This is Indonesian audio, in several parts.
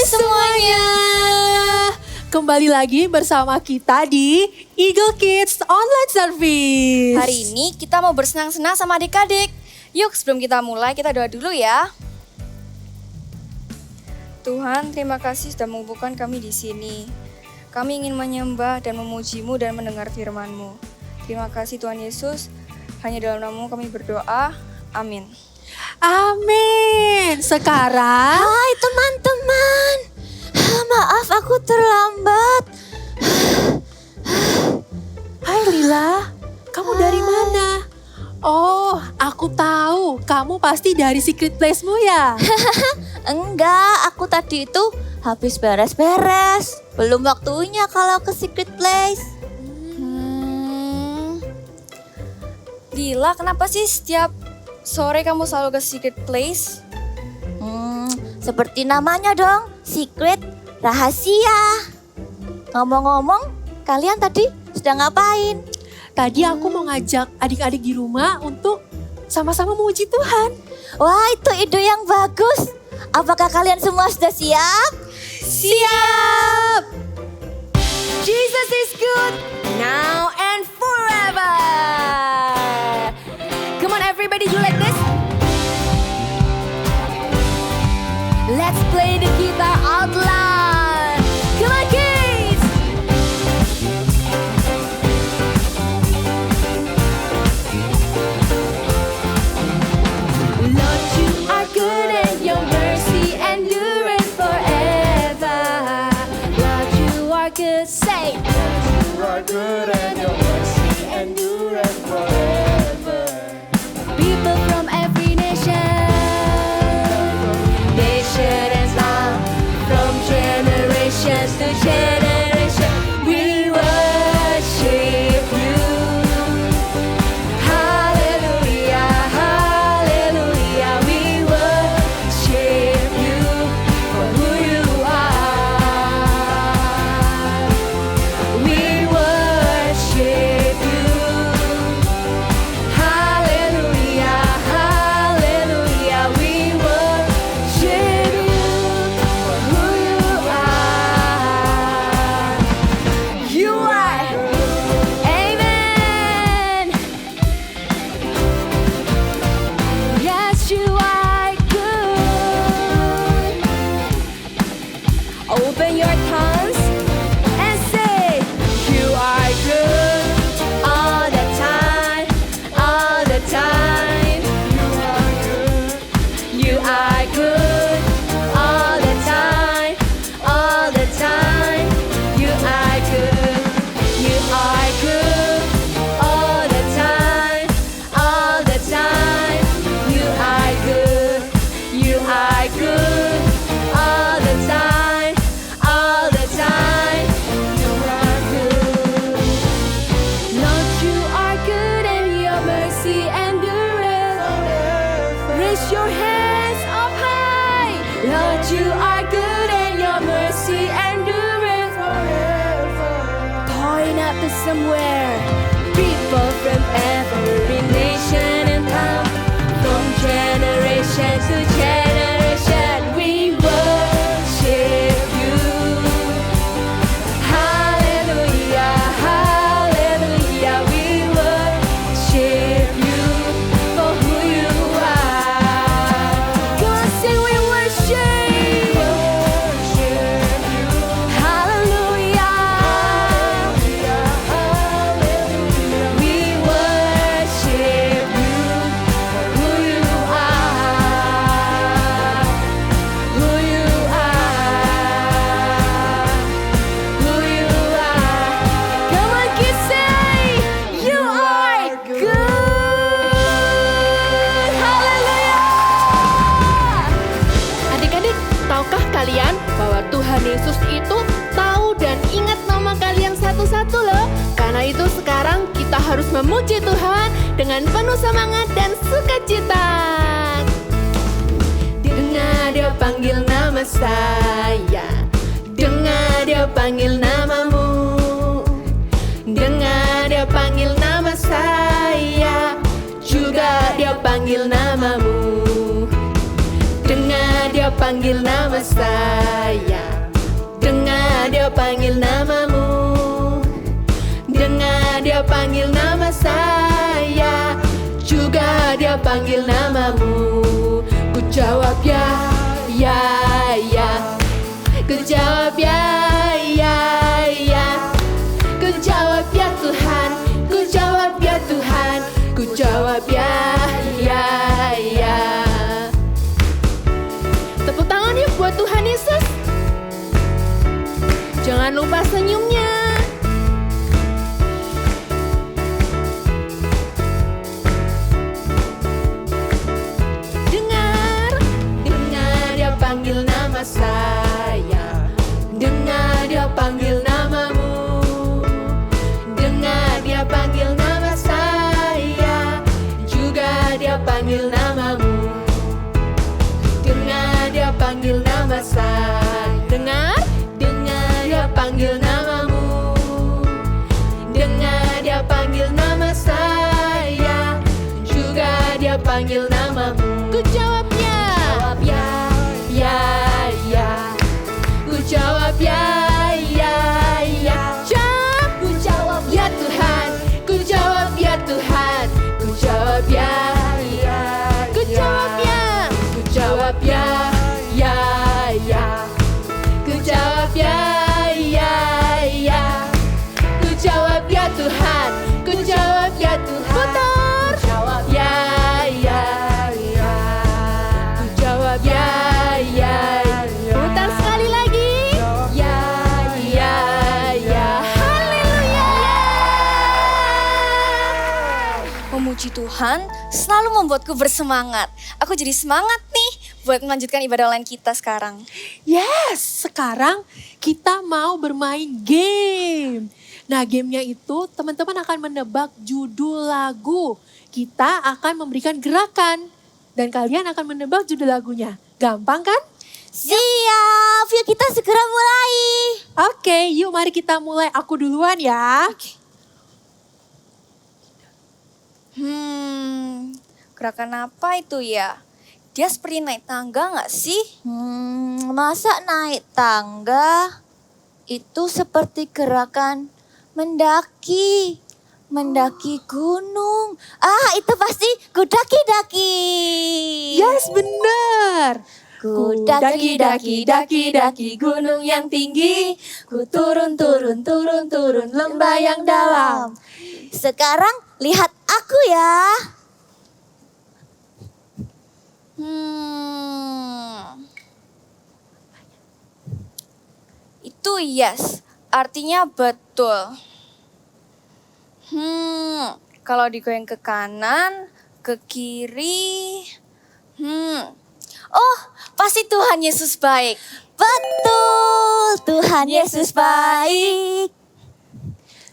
semuanya. Kembali lagi bersama kita di Eagle Kids Online Service. Hari ini kita mau bersenang-senang sama adik-adik. Yuk sebelum kita mulai kita doa dulu ya. Tuhan, terima kasih sudah mengumpulkan kami di sini. Kami ingin menyembah dan memuji-Mu dan mendengar firman-Mu. Terima kasih Tuhan Yesus. Hanya dalam nama-Mu kami berdoa. Amin. Amin. Sekarang Hai teman-teman, maaf aku terlambat. Hai Lila, kamu dari mana? Oh, aku tahu. Kamu pasti dari secret place-mu ya? Enggak, aku tadi itu habis beres-beres. Belum waktunya kalau ke secret place. Lila, kenapa sih setiap sore kamu selalu ke secret place? Seperti namanya dong, secret, rahasia. Ngomong-ngomong, kalian tadi sedang ngapain? Tadi aku mau ngajak adik-adik di rumah untuk sama-sama memuji Tuhan. Wah, itu ide yang bagus. Apakah kalian semua sudah siap? Siap! Jesus is good now and forever. Come on everybody, do like this. Let's play the guitar out loud. Come on kids. Lord, you are good and your mercy endureth forever. Lord, you are good, say. You are good and your mercy endureth forever. People from every nation, nation and tongue, from generations to generation, we worship you. Hallelujah, hallelujah, we worship you for who you are. We worship you. Hallelujah, hallelujah, we worship you for who you are. You are. Amen. Yes, you are good. Open your tongues and say, you are good all the time, all the time. You are good all the time, all the time. You are good, you are good all the time, all the time. You are good, you are good all the time, all the time. You are good. Lord, you are good and your mercy endureth. Raise your hands up high. Lord, you are good and your mercy endureth forever. Point up to somewhere. People from every nation and tongue, from generation to generation, we worship you. Hallelujah, hallelujah, we worship you for who you are. Come on, sing, we worship. Hallelujah, we worship you for who you are. Who you are, who you are. Come on, kids, say, you are good. Haleluya. Adik-adik, tahukah kalian bahwa Tuhan Yesus itu tahu dan ingat nama kalian satu-satu loh? Karena itu sekarang kita harus memuji Tuhan dengan penuh semangat dan sukacita. Dengar dia panggil nama saya, dengar dia panggil namamu, dengar dia panggil nama saya, juga dia panggil namamu. Dengar dia panggil nama saya. Dengar dia panggil namamu. Dengar dia panggil nama saya. Juga dia panggil namamu. Ku jawab ya, ya, ya. Ku jawab ya, ya, ya. Ku jawab ya Tuhan. Ku jawab ya Tuhan. Ku jawab ya, ya, ya. Tepuk tangan yuk buat Tuhan Yesus. Jangan lupa senyumnya. Dengar, dengar dia panggil nama saya. Dengar dia panggil namamu. Dengar dia panggil nama saya. Juga dia panggil namamu. Dengar dia panggil nama saya. Dengar, dengar dia panggil namamu. Dengar dia panggil nama saya. Juga dia panggil namamu. Ku jawab ya, jawab ya, ya, ya. Ku jawab ya, ya, ya. Jawab, ku jawab ya Tuhan. Ku jawab ya Tuhan. Ku jawab ya, ya. Ku jawab ya. Ku jawab ya, ya, ya. Ku jawab ya, ya, ya. Ku jawab ya Tuhan. Ku jawab ya Tuhan. Putar. Ku jawab ya, ya, ya. Ku jawab ya, ya, ya. Putar sekali lagi. Ya, ya, ya. Haleluya. Memuji Tuhan selalu membuatku bersemangat. Aku jadi semangat nih buat melanjutkan ibadah online kita sekarang. Yes, sekarang kita mau bermain game. Nah, gamenya itu teman-teman akan menebak judul lagu. Kita akan memberikan gerakan dan kalian akan menebak judul lagunya. Gampang kan? Siap, yuk kita segera mulai. Oke, yuk mari kita mulai. Aku duluan ya. Gerakan apa itu ya? Dia seperti naik tangga gak sih? Masa naik tangga? Itu seperti gerakan mendaki. Mendaki gunung. Ah, itu pasti kudaki-daki. Yes, benar. Ku daki gunung yang tinggi. Ku turun lembah yang dalam. Sekarang lihat aku ya. Itu yes, artinya betul. Kalau digoyang ke kanan, ke kiri. Oh, pasti Tuhan Yesus baik. Betul, Tuhan Yesus baik.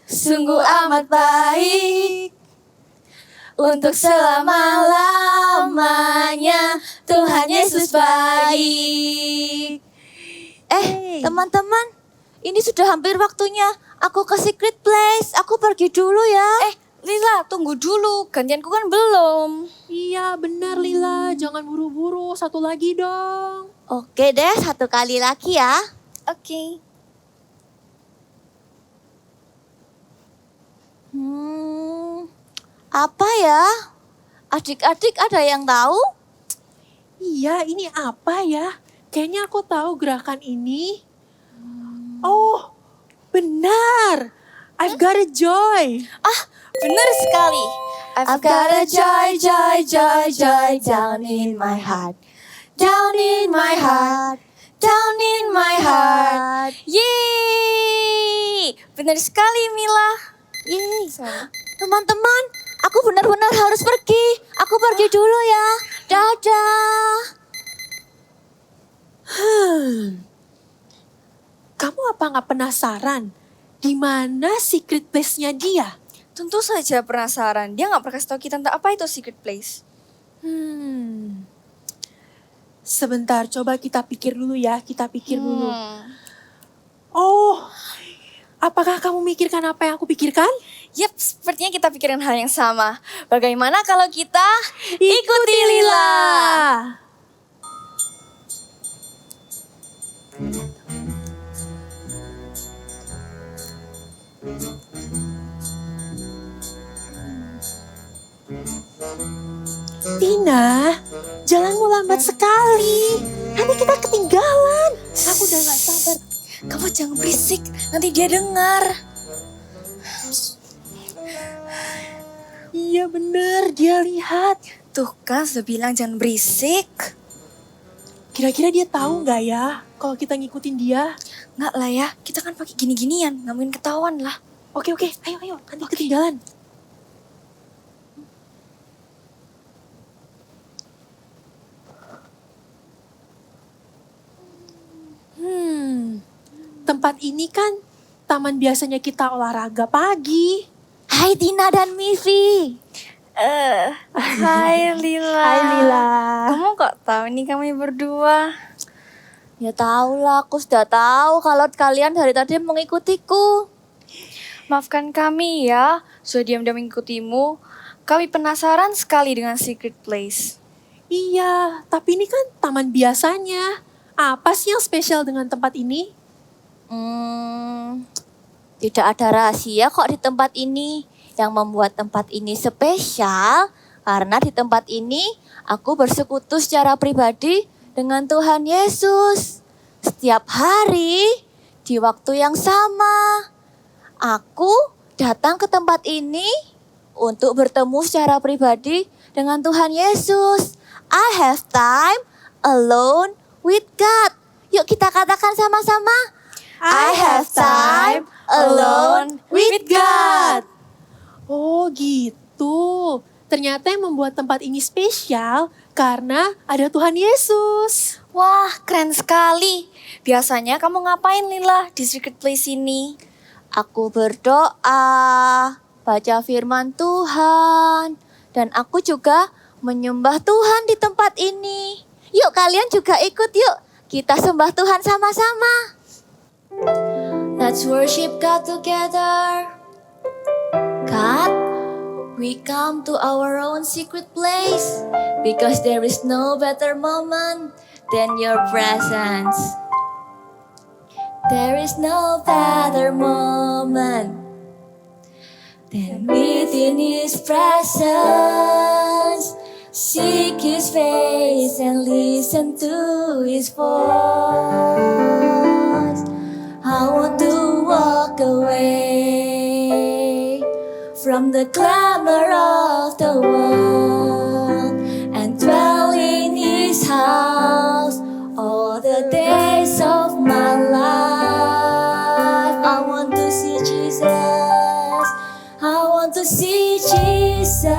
Sungguh amat baik. Untuk selama-lamanya Tuhan Yesus baik. Teman-teman, ini sudah hampir waktunya aku ke secret place. Aku pergi dulu ya. Lila, tunggu dulu. Gantianku kan belum. Iya, benar Lila. Jangan buru-buru. Satu lagi dong. Oke deh, satu kali lagi ya. Oke. Apa ya? Adik-adik ada yang tahu? Iya, ini apa ya? Kayaknya aku tahu gerakan ini. Oh, benar. I've got a joy. Benar sekali. I've got a joy, joy, joy, joy down in my heart. Down in my heart. Down in my heart. Yeay. Benar sekali Mila. Yeay. Teman-teman, aku benar-benar harus pergi. Aku pergi dulu ya. Dadah. Kamu apa nggak penasaran? Di mana secret place-nya dia? Tentu saja penasaran. Dia nggak pernah kasih tahu kita tentang apa itu secret place. Sebentar, coba kita pikir dulu ya. Kita pikir dulu. Oh, apakah kamu mikirkan apa yang aku pikirkan? Yap, sepertinya kita pikirin hal yang sama. Bagaimana kalau kita ikuti Lila? Tina, jalanmu lambat sekali. Nanti kita ketinggalan. Aku udah gak sabar. Kamu jangan berisik, nanti dia dengar. Iya bener, dia lihat. Tuh kan sudah bilang jangan berisik. Kira-kira dia tahu nggak ya kalau kita ngikutin dia? Nggak lah ya, kita kan pakai gini-ginian, nggak mungkin ketahuan lah. Oke, ayo, nanti ketinggalan. Tempat ini kan taman biasanya kita olahraga pagi. Hai Tina dan Mivi. Hai Lila. Kamu kok tahu nih kami berdua? Ya tahu lah, aku sudah tahu kalau kalian dari tadi mengikutiku. Maafkan kami ya, sudah diam-diam mengikutimu. Kami penasaran sekali dengan secret place. Iya, tapi ini kan taman biasanya. Apa sih yang spesial dengan tempat ini? Tidak ada rahasia kok di tempat ini. Yang membuat tempat ini spesial karena di tempat ini aku bersekutu secara pribadi dengan Tuhan Yesus. Setiap hari di waktu yang sama, aku datang ke tempat ini untuk bertemu secara pribadi dengan Tuhan Yesus. I have time alone with God. Yuk kita katakan sama-sama. I have time alone with God. Oh gitu. Ternyata yang membuat tempat ini spesial karena ada Tuhan Yesus. Wah, keren sekali. Biasanya kamu ngapain Lila di secret place ini? Aku berdoa, baca firman Tuhan, dan aku juga menyembah Tuhan di tempat ini. Yuk kalian juga ikut yuk. Kita sembah Tuhan sama-sama. Let's worship God together. God, we come to our own secret place because there is no better moment than your presence. There is no better moment than within His presence. Seek His face and listen to His voice. I want to walk away from the clamor of the world and dwell in His house all the days of my life. I want to see Jesus. I want to see Jesus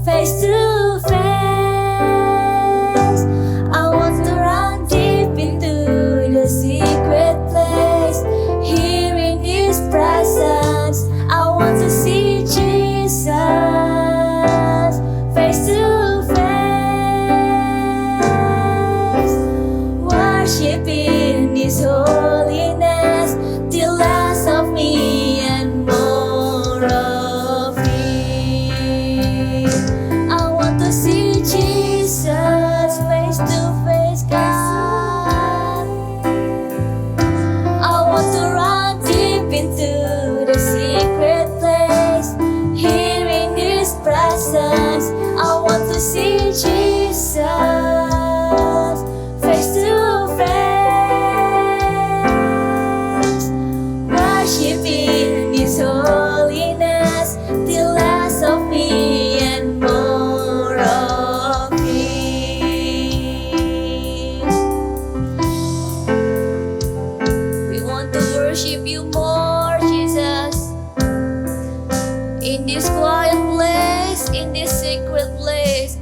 face to face. I want to run deep into the secret place, here in His presence. I want to see Jesus face to face, worship in His holiness till less of me and more of Him. I want to see Jesus face to face, God. I want to run deep into the secret place, here in His presence. I want to see Jesus face to face, worship in His holiness till less of me and more of Him. We want to worship You more, Jesus, in this quiet place, in this secret place,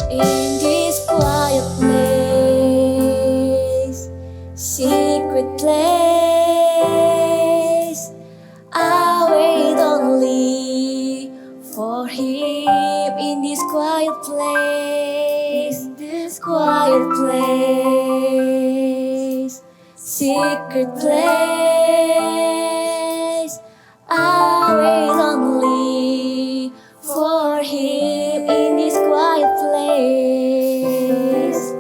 in this quiet place, secret place. I wait only for Him in this quiet place, this quiet place, secret place. I wait only for Him in this quiet place,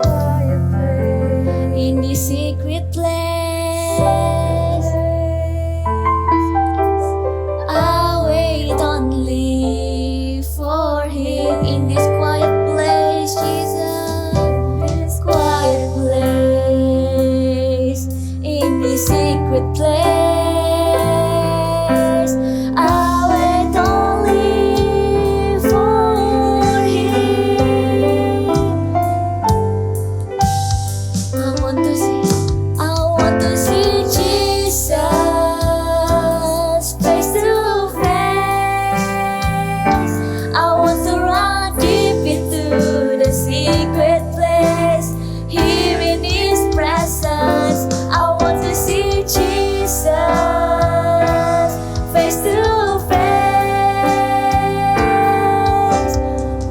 in this secret place. I wait only for him in this quiet place, Jesus. This quiet place, in this secret place. I wait only for him. I want to see Jesus face to face. I want to run deep into the secret place, here in his presence. I want to see Jesus face to face,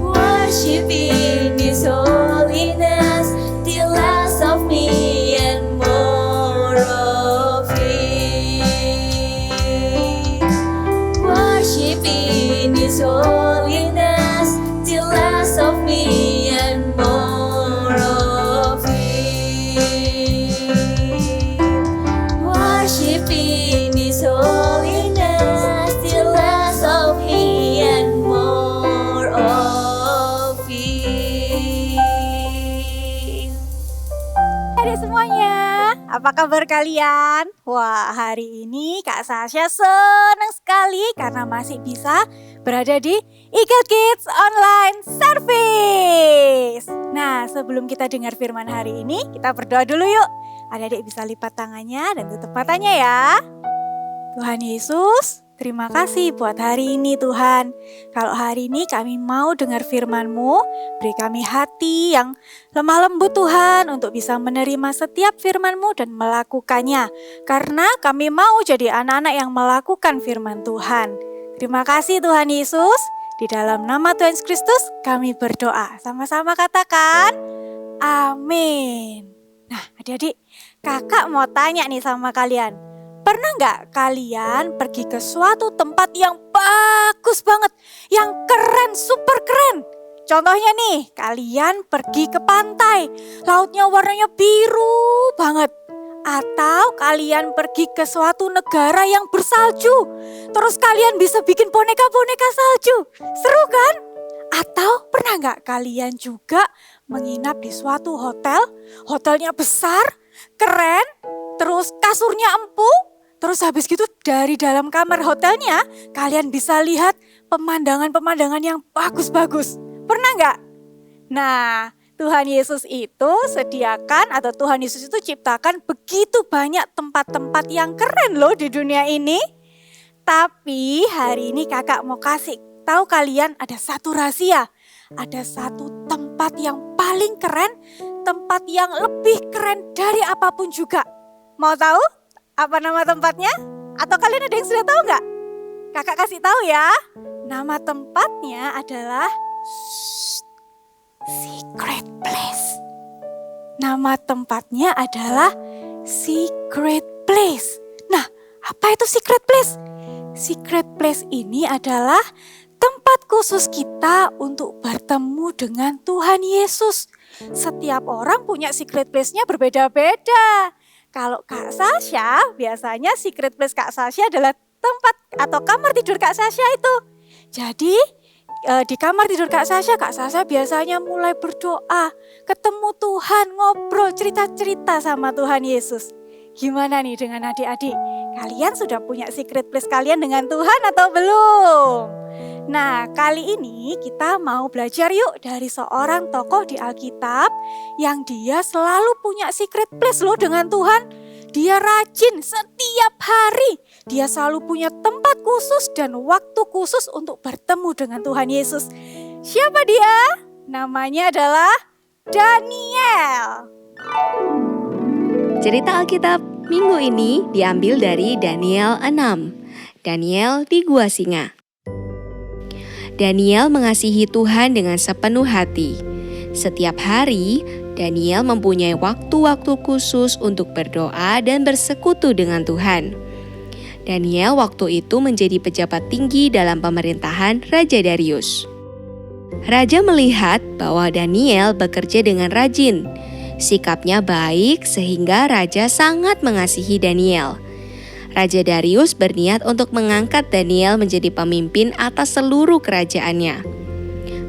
worshiping his holiness till less of me and more of him. Worshiping his holiness till less of me and more of him. Worshiping his holiness till less of me and more of him. Adik semuanya, apa kabar kalian? Wah, hari ini Kak Sasha senang sekali karena masih bisa berada di Eagle Kids Online Service. Nah, sebelum kita dengar firman hari ini, kita berdoa dulu yuk. Adik-adik bisa lipat tangannya dan tutup matanya ya. Tuhan Yesus, terima kasih buat hari ini Tuhan. Kalau hari ini kami mau dengar firman-Mu, beri kami hati yang lemah lembut Tuhan untuk bisa menerima setiap firman-Mu dan melakukannya. Karena kami mau jadi anak-anak yang melakukan firman Tuhan. Terima kasih Tuhan Yesus. Di dalam nama Tuhan Yesus Kristus kami berdoa. Sama-sama katakan, amin. Nah adik-adik, kakak mau tanya nih sama kalian. Pernah nggak kalian pergi ke suatu tempat yang bagus banget, yang keren, super keren? Contohnya nih, kalian pergi ke pantai, lautnya warnanya biru banget. Atau kalian pergi ke suatu negara yang bersalju, terus kalian bisa bikin boneka-boneka salju. Seru kan? Atau pernah nggak kalian juga menginap di suatu hotel, hotelnya besar, keren, terus kasurnya empuk. Terus habis gitu dari dalam kamar hotelnya kalian bisa lihat pemandangan-pemandangan yang bagus-bagus. Pernah nggak? Nah, Tuhan Yesus itu sediakan atau Tuhan Yesus itu ciptakan begitu banyak tempat-tempat yang keren loh di dunia ini. Tapi hari ini kakak mau kasih tahu kalian ada satu rahasia. Ada satu tempat yang paling keren, tempat yang lebih keren dari apapun juga. Mau tahu? Apa nama tempatnya? Atau kalian ada yang sudah tahu nggak? Kakak kasih tahu ya. Nama tempatnya adalah Secret Place. Nama tempatnya adalah Secret Place. Nah, apa itu Secret Place? Secret Place ini adalah tempat khusus kita untuk bertemu dengan Tuhan Yesus. Setiap orang punya secret place-nya berbeda-beda. Kalau Kak Sasha, biasanya secret place Kak Sasha adalah tempat atau kamar tidur Kak Sasha itu. Jadi di kamar tidur Kak Sasha biasanya mulai berdoa, ketemu Tuhan, ngobrol, cerita-cerita sama Tuhan Yesus. Gimana nih dengan adik-adik? Kalian sudah punya secret place kalian dengan Tuhan atau belum? Nah, kali ini kita mau belajar yuk dari seorang tokoh di Alkitab yang dia selalu punya secret place loh dengan Tuhan. Dia rajin setiap hari. Dia selalu punya tempat khusus dan waktu khusus untuk bertemu dengan Tuhan Yesus. Siapa dia? Namanya adalah Daniel. Cerita Alkitab minggu ini diambil dari Daniel 6. Daniel di Gua Singa. Daniel mengasihi Tuhan dengan sepenuh hati. Setiap hari, Daniel mempunyai waktu-waktu khusus untuk berdoa dan bersekutu dengan Tuhan. Daniel waktu itu menjadi pejabat tinggi dalam pemerintahan Raja Darius. Raja melihat bahwa Daniel bekerja dengan rajin. Sikapnya baik sehingga raja sangat mengasihi Daniel. Raja Darius berniat untuk mengangkat Daniel menjadi pemimpin atas seluruh kerajaannya.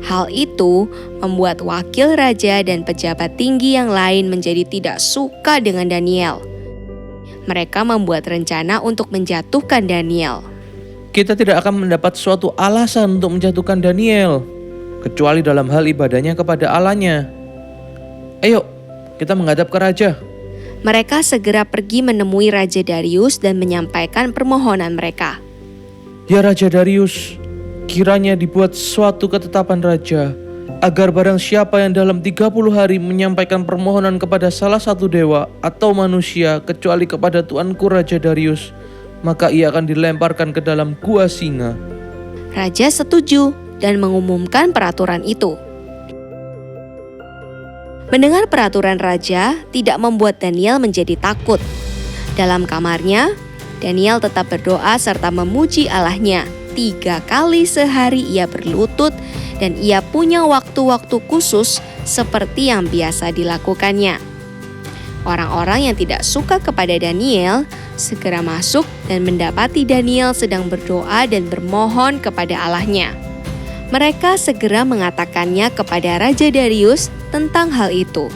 Hal itu membuat wakil raja dan pejabat tinggi yang lain menjadi tidak suka dengan Daniel. Mereka membuat rencana untuk menjatuhkan Daniel. Kita tidak akan mendapat suatu alasan untuk menjatuhkan Daniel, kecuali dalam hal ibadahnya kepada Allahnya. Ayo, kita menghadap ke raja. Mereka segera pergi menemui Raja Darius dan menyampaikan permohonan mereka. Ya Raja Darius, kiranya dibuat suatu ketetapan raja, agar barang siapa yang dalam 30 hari menyampaikan permohonan kepada salah satu dewa atau manusia kecuali kepada Tuanku Raja Darius, maka ia akan dilemparkan ke dalam gua singa. Raja setuju dan mengumumkan peraturan itu. Mendengar peraturan raja tidak membuat Daniel menjadi takut. Dalam kamarnya, Daniel tetap berdoa serta memuji Allahnya. 3 kali sehari ia berlutut dan ia punya waktu-waktu khusus seperti yang biasa dilakukannya. Orang-orang yang tidak suka kepada Daniel segera masuk dan mendapati Daniel sedang berdoa dan bermohon kepada Allahnya. Mereka segera mengatakannya kepada Raja Darius tentang hal itu.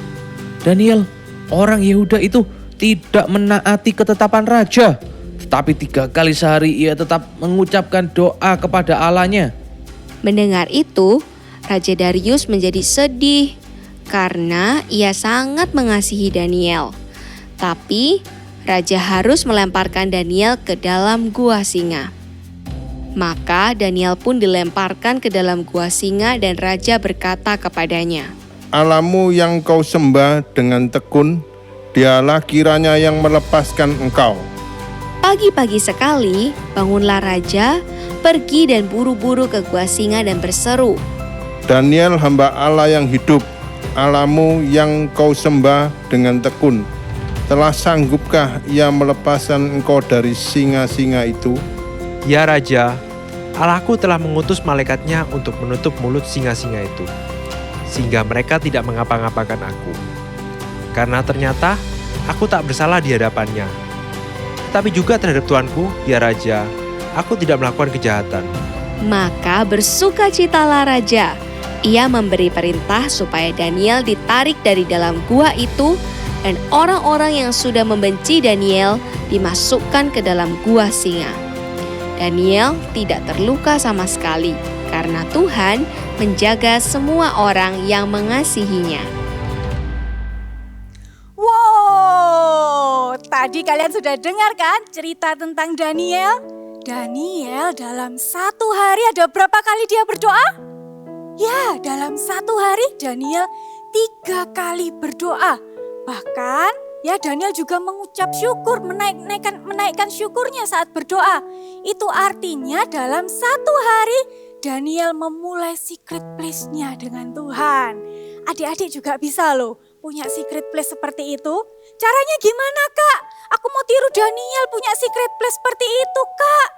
Daniel, orang Yehuda itu tidak menaati ketetapan raja, tetapi 3 kali sehari ia tetap mengucapkan doa kepada Allahnya. Mendengar itu, Raja Darius menjadi sedih karena ia sangat mengasihi Daniel. Tapi, raja harus melemparkan Daniel ke dalam gua singa. Maka Daniel pun dilemparkan ke dalam gua singa dan raja berkata kepadanya, Allahmu yang kau sembah dengan tekun, dialah kiranya yang melepaskan engkau. Pagi-pagi sekali, bangunlah raja, pergi dan buru-buru ke gua singa dan berseru, Daniel hamba Allah yang hidup, Allahmu yang kau sembah dengan tekun, telah sanggupkah ia melepaskan engkau dari singa-singa itu? Ya Raja, Allahku telah mengutus malaikatnya untuk menutup mulut singa-singa itu, sehingga mereka tidak mengapa-ngapakan aku. Karena ternyata aku tak bersalah di hadapannya. Tetapi juga terhadap Tuanku, ya Raja, aku tidak melakukan kejahatan. Maka bersukacitalah raja. Ia memberi perintah supaya Daniel ditarik dari dalam gua itu dan orang-orang yang sudah membenci Daniel dimasukkan ke dalam gua singa. Daniel tidak terluka sama sekali karena Tuhan menjaga semua orang yang mengasihinya. Wow, tadi kalian sudah dengar kan cerita tentang Daniel? Daniel dalam 1 hari ada berapa kali dia berdoa? Ya, dalam 1 hari Daniel 3 kali berdoa. Bahkan ya Daniel juga mengucap syukur, menaikkan syukurnya saat berdoa. Itu artinya dalam 1 hari Daniel memulai secret place-nya dengan Tuhan. Adik-adik juga bisa loh punya secret place seperti itu. Caranya gimana Kak? Aku mau tiru Daniel punya secret place seperti itu Kak.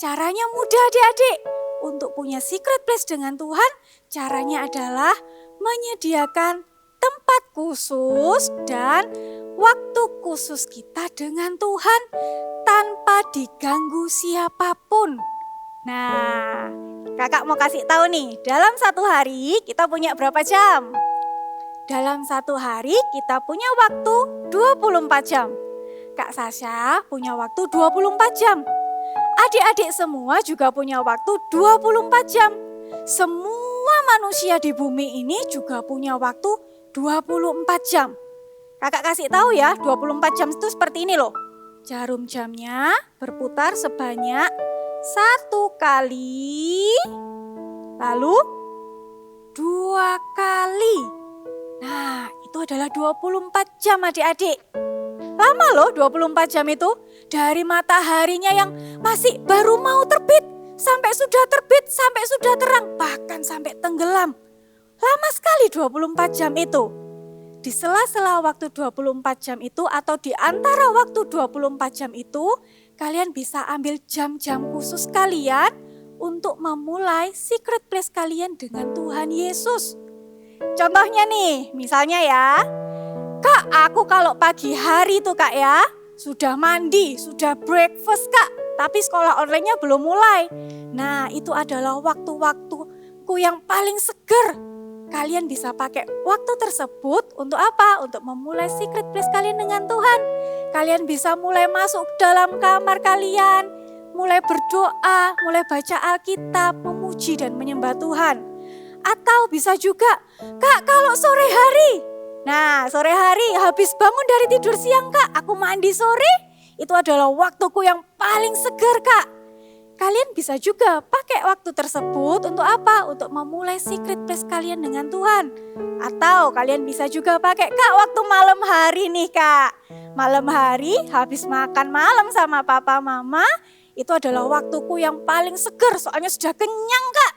Caranya mudah adik-adik. Untuk punya secret place dengan Tuhan, caranya adalah menyediakan tempat khusus dan waktu khusus kita dengan Tuhan tanpa diganggu siapapun. Nah, kakak mau kasih tahu nih, dalam 1 hari kita punya berapa jam? Dalam 1 hari kita punya waktu 24 jam. Kak Sasha punya waktu 24 jam. Adik-adik semua juga punya waktu 24 jam. Semua manusia di bumi ini juga punya waktu 24 jam. Kakak kasih tahu ya, 24 jam itu seperti ini loh. Jarum jamnya berputar sebanyak 1 kali, lalu 2 kali. Nah, itu adalah 24 jam adik-adik. Lama loh 24 jam itu. Dari mataharinya yang masih baru mau terbit, sampai sudah terbit, sampai sudah terang, bahkan sampai tenggelam. Lama sekali 24 jam itu. Di sela-sela waktu 24 jam itu atau di antara waktu 24 jam itu, kalian bisa ambil jam-jam khusus kalian untuk memulai secret place kalian dengan Tuhan Yesus. Contohnya nih, misalnya ya, Kak, aku kalau pagi hari tuh Kak ya, sudah mandi, sudah breakfast Kak, tapi sekolah online-nya belum mulai. Nah, itu adalah waktu-waktuku yang paling seger. Kalian bisa pakai waktu tersebut untuk apa? Untuk memulai secret place kalian dengan Tuhan. Kalian bisa mulai masuk dalam kamar kalian, mulai berdoa, mulai baca Alkitab, memuji dan menyembah Tuhan. Atau bisa juga, Kak, kalau sore hari. Nah, sore hari habis bangun dari tidur siang Kak, aku mandi sore, itu adalah waktuku yang paling segar Kak. Kalian bisa juga pakai waktu tersebut untuk apa? Untuk memulai secret place kalian dengan Tuhan. Atau kalian bisa juga pakai, Kak, waktu malam hari nih Kak. Malam hari habis makan malam sama papa mama, itu adalah waktuku yang paling segar soalnya sudah kenyang Kak.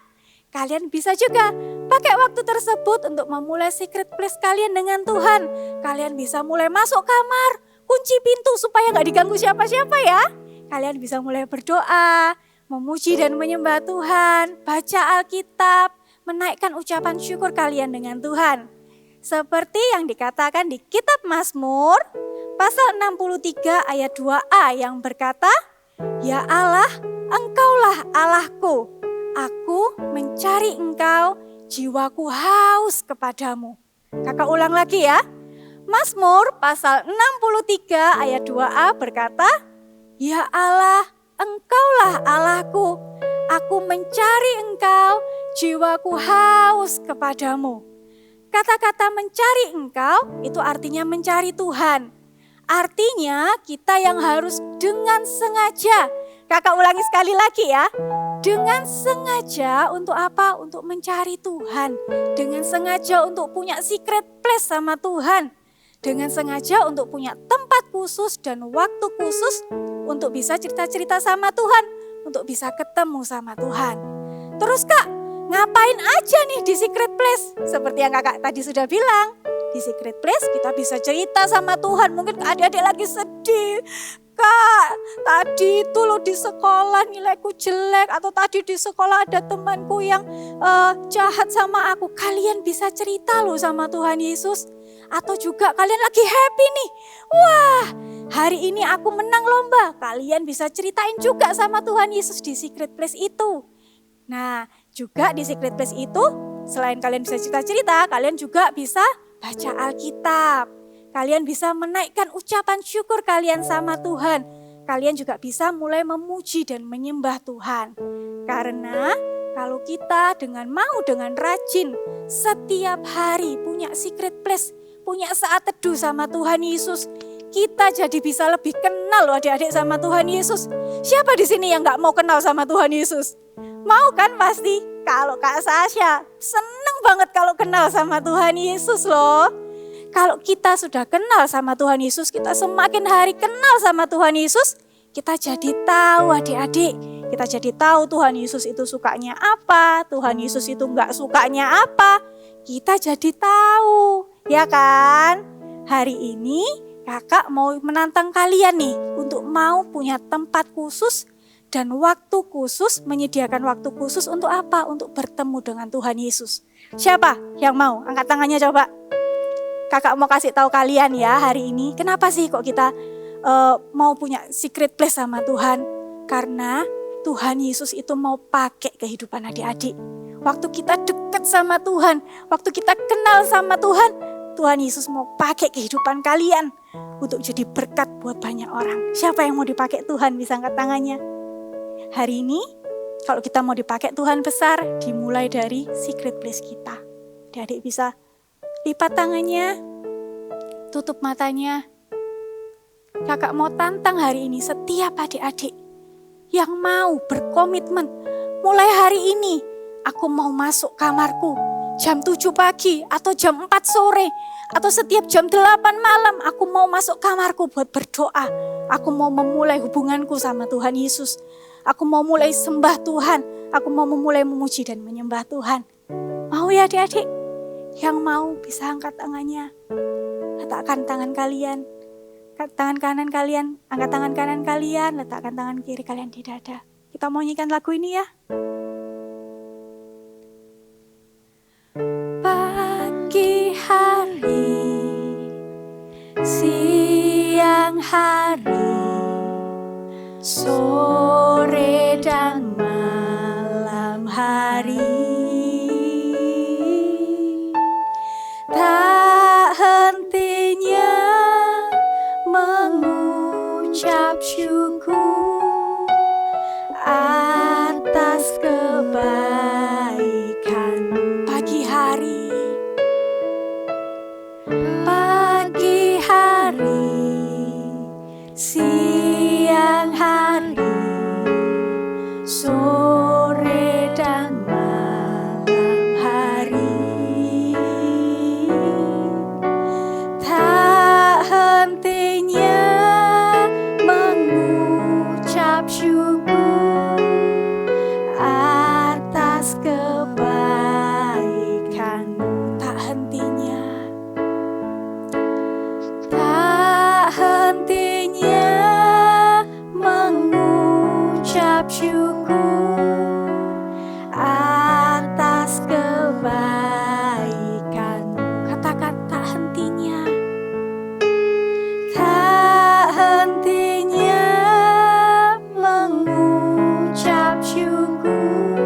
Kalian bisa juga pakai waktu tersebut untuk memulai secret place kalian dengan Tuhan. Kalian bisa mulai masuk kamar, kunci pintu supaya gak diganggu siapa-siapa ya. Kalian bisa mulai berdoa, memuji dan menyembah Tuhan, baca Alkitab, menaikkan ucapan syukur kalian dengan Tuhan. Seperti yang dikatakan di kitab Mazmur, pasal 63 ayat 2a yang berkata, Ya Allah, Engkaulah Allahku, aku mencari Engkau, jiwaku haus kepadamu. Kakak ulang lagi ya. Mazmur pasal 63 ayat 2a berkata, Ya Allah, Engkaulah Allahku, aku mencari Engkau, jiwaku haus kepadamu. Kata-kata mencari Engkau itu artinya mencari Tuhan. Artinya kita yang harus dengan sengaja. Kakak ulangi sekali lagi ya. Dengan sengaja untuk apa? Untuk mencari Tuhan. Dengan sengaja untuk punya secret place sama Tuhan. Dengan sengaja untuk punya tempat khusus dan waktu khusus untuk bisa cerita-cerita sama Tuhan, untuk bisa ketemu sama Tuhan. Terus Kak, ngapain aja nih di secret place? Seperti yang Kakak tadi sudah bilang, di secret place kita bisa cerita sama Tuhan. Mungkin adik-adik lagi sedih. Kak, tadi itu loh di sekolah nilaiku jelek, atau tadi di sekolah ada temanku yang jahat sama aku. Kalian bisa cerita loh sama Tuhan Yesus. Atau juga kalian lagi happy nih. Wah, hari ini aku menang lomba. Kalian bisa ceritain juga sama Tuhan Yesus di secret place itu. Nah, juga di secret place itu, selain kalian bisa cerita-cerita, kalian juga bisa baca Alkitab. Kalian bisa menaikkan ucapan syukur kalian sama Tuhan. Kalian juga bisa mulai memuji dan menyembah Tuhan. Karena kalau kita dengan rajin setiap hari punya secret place, punya saat teduh sama Tuhan Yesus, kita jadi bisa lebih kenal loh adik-adik sama Tuhan Yesus. Siapa di sini yang gak mau kenal sama Tuhan Yesus? Mau kan pasti? Kalau Kak Sasha seneng banget kalau kenal sama Tuhan Yesus loh. Kalau kita sudah kenal sama Tuhan Yesus, kita semakin hari kenal sama Tuhan Yesus, kita jadi tahu adik-adik. Kita jadi tahu Tuhan Yesus itu sukanya apa, Tuhan Yesus itu gak sukanya apa. Kita jadi tahu, ya kan? Hari ini kakak mau menantang kalian nih untuk mau punya tempat khusus dan waktu khusus, menyediakan waktu khusus untuk apa? Untuk bertemu dengan Tuhan Yesus. Siapa yang mau? Angkat tangannya coba. Kakak mau kasih tahu kalian ya hari ini, kenapa sih kok kita mau punya secret place sama Tuhan? Karena Tuhan Yesus itu mau pakai kehidupan adik-adik. Waktu kita dekat sama Tuhan, waktu kita kenal sama Tuhan, Tuhan Yesus mau pakai kehidupan kalian untuk jadi berkat buat banyak orang. Siapa yang mau dipakai Tuhan? Bisa angkat tangannya. Hari ini kalau kita mau dipakai Tuhan besar, dimulai dari secret place kita. Adik-adik bisa lipat tangannya, tutup matanya. Kakak mau tantang hari ini setiap adik-adik yang mau berkomitmen, mulai hari ini aku mau masuk kamarku jam 7 pagi atau jam 4 sore atau setiap jam 8 malam aku mau masuk kamarku buat berdoa. Aku mau memulai hubunganku sama Tuhan Yesus. Aku mau mulai sembah Tuhan. Aku mau memulai memuji dan menyembah Tuhan. Mau ya adik-adik? Yang mau bisa angkat tangannya. Letakkan tangan kalian. Tangan kanan kalian, angkat tangan kanan kalian, letakkan tangan kiri kalian di dada. Kita mau nyanyikan lagu ini ya. Pagi hari hari, sore dan malam hari, tak hentinya mengucap syukur atas kebaikan. Pagi hari, siang hari, sore dan malam hari, tak hentinya mengucap syukur atas kebaikan-Mu. Tak hentinya, tak hentinya mengucap syukur atas kebaikan-Mu. Katakan tak hentinya, tak hentinya mengucap syukur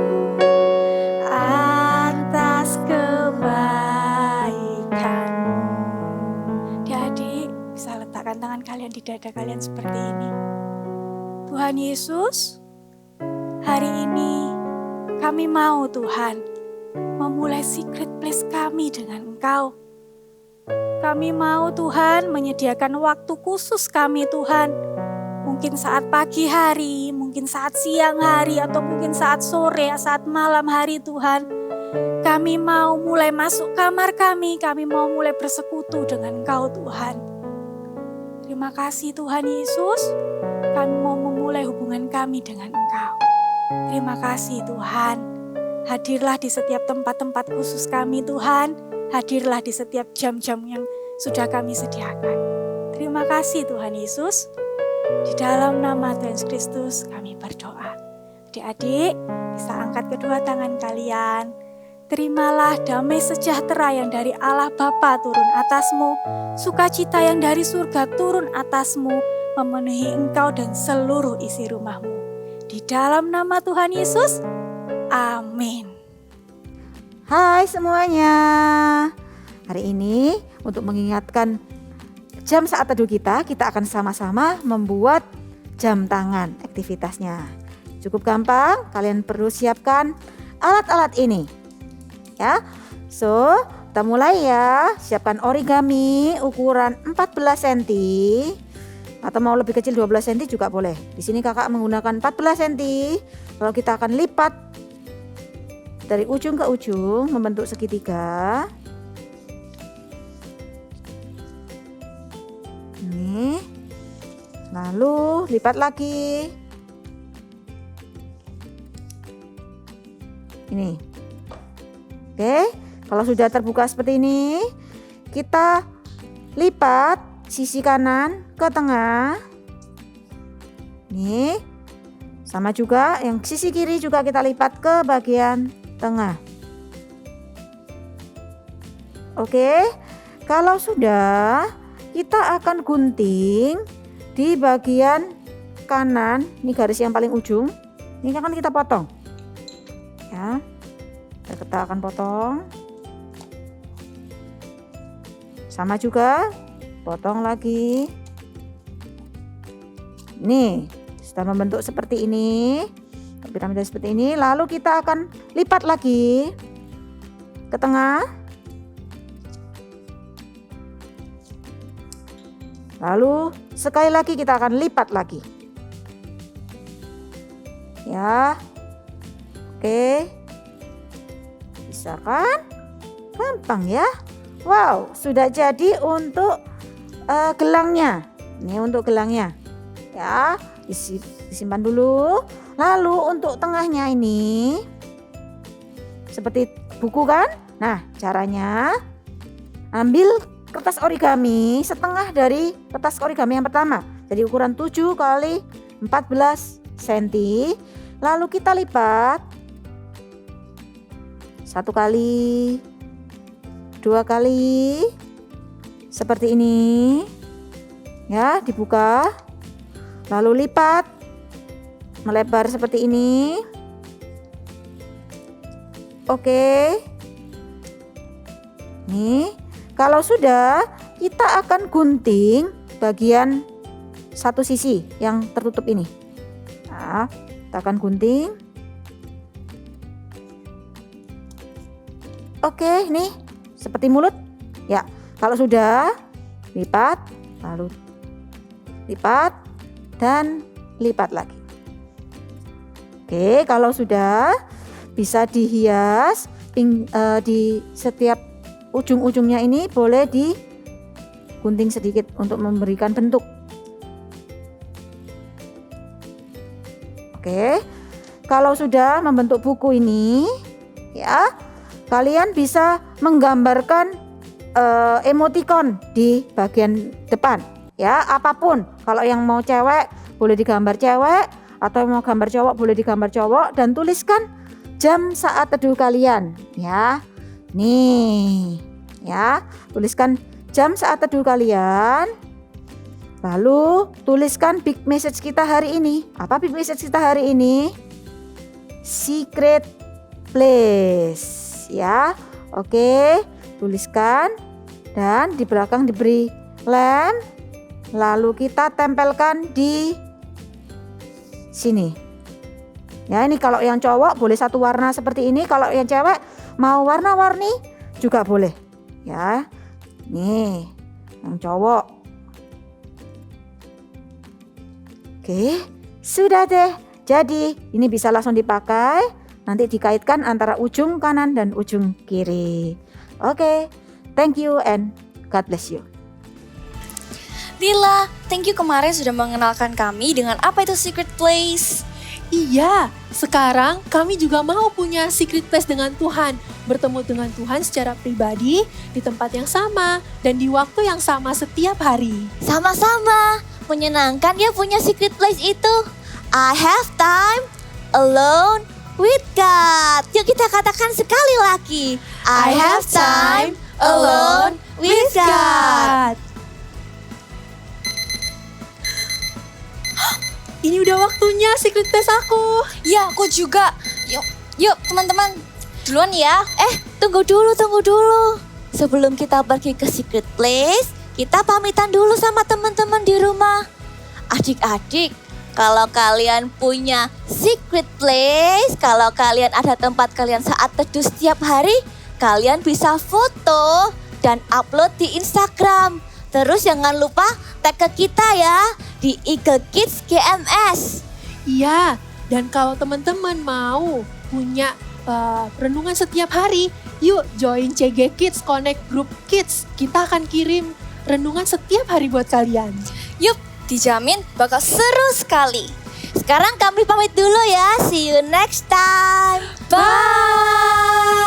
atas kebaikan-Mu. Adik-adik bisa letakkan tangan kalian di dada kalian seperti ini. Tuhan Yesus, hari ini kami mau Tuhan memulai secret place kami dengan Engkau. Kami mau Tuhan menyediakan waktu khusus kami Tuhan. Mungkin saat pagi hari, mungkin saat siang hari, atau mungkin saat sore, saat malam hari Tuhan. Kami mau mulai masuk kamar kami mau mulai bersekutu dengan Engkau Tuhan. Terima kasih Tuhan Yesus, kami mau memulai hubungan kami dengan Engkau. Terima kasih Tuhan, hadirlah di setiap tempat-tempat khusus kami Tuhan, hadirlah di setiap jam-jam yang sudah kami sediakan. Terima kasih Tuhan Yesus, di dalam nama Tuhan Yesus Kristus kami berdoa. Adik-adik bisa angkat kedua tangan kalian. Terimalah damai sejahtera yang dari Allah Bapa turun atasmu, sukacita yang dari surga turun atasmu, memenuhi engkau dan seluruh isi rumahmu. Di dalam nama Tuhan Yesus, amin. Hai semuanya. Hari ini untuk mengingatkan jam saat teduh kita akan sama-sama membuat jam tangan aktivitasnya. Cukup gampang, kalian perlu siapkan alat-alat ini. Ya, so kita mulai ya. Siapkan origami ukuran 14 cm atau mau lebih kecil 12 cm juga boleh. Di sini kakak menggunakan 14 cm. Lalu kita akan lipat dari ujung ke ujung membentuk segitiga. Ini. Lalu lipat lagi. Ini. Oke, kalau sudah terbuka seperti ini, kita lipat sisi kanan ke tengah. Nih, sama juga yang sisi kiri juga kita lipat ke bagian tengah. Oke, kalau sudah, kita akan gunting di bagian kanan. Ini garis yang paling ujung. Ini akan kita potong. Ya. Kita akan potong. Sama juga, potong lagi. Nih, sudah membentuk seperti ini. Piramida seperti ini. Lalu kita akan lipat lagi ke tengah. Lalu sekali lagi kita akan lipat lagi. Ya. Oke. Bisa kan? Gampang ya. Wow, sudah jadi untuk gelangnya. Ini untuk gelangnya. Ya, disimpan dulu. Lalu untuk tengahnya ini seperti buku kan? Nah, caranya ambil kertas origami setengah dari kertas origami yang pertama. Jadi ukuran 7 kali 14 cm. Lalu kita lipat 1 kali, 2 kali, seperti ini. Ya, dibuka. Lalu lipat. Melebar seperti ini. Oke. Nih, kalau sudah, kita akan gunting bagian satu sisi yang tertutup ini. Nah, kita akan gunting. Oke, nih seperti mulut. Ya, kalau sudah, lipat, lalu lipat dan lipat lagi. Oke, kalau sudah bisa dihias di setiap ujung-ujungnya ini boleh digunting sedikit untuk memberikan bentuk. Oke, kalau sudah membentuk buku ini, ya, kalian bisa menggambarkan emoticon di bagian depan. Ya, apapun. Kalau yang mau cewek boleh digambar cewek, atau mau gambar cowok boleh digambar cowok, dan tuliskan jam saat teduh kalian. Ya, nih, ya, tuliskan jam saat teduh kalian. Lalu tuliskan big message kita hari ini. Apa big message kita hari ini? Secret place. Ya, oke, tuliskan dan di belakang diberi lem. Lalu kita tempelkan di sini. Ya, ini kalau yang cowok boleh satu warna seperti ini. Kalau yang cewek mau warna-warni juga boleh. Ya, nih yang cowok. Oke, sudah deh. Jadi ini bisa langsung dipakai. Nanti dikaitkan antara ujung kanan dan ujung kiri. Oke, thank you and God bless you. Lila, thank you kemarin sudah mengenalkan kami dengan apa itu secret place. Iya, sekarang kami juga mau punya secret place dengan Tuhan. Bertemu dengan Tuhan secara pribadi di tempat yang sama dan di waktu yang sama setiap hari. Sama-sama, menyenangkan ya punya secret place itu. I have time alone with God. Yuk kita katakan sekali lagi. I have time alone with God. Ini udah waktunya secret place aku. Ya, aku juga. Yuk teman-teman, duluan ya. Tunggu dulu. Sebelum kita pergi ke secret place, kita pamitan dulu sama teman-teman di rumah. Adik-adik, kalau kalian punya secret place, kalau kalian ada tempat kalian saat teduh setiap hari, kalian bisa foto dan upload di Instagram. Terus jangan lupa tag ke kita ya di Eagle Kids GMS. Iya, dan kalau teman-teman mau punya renungan setiap hari, yuk join CG Kids Connect Group Kids. Kita akan kirim renungan setiap hari buat kalian. Yuk, dijamin bakal seru sekali. Sekarang kami pamit dulu ya. See you next time. Bye.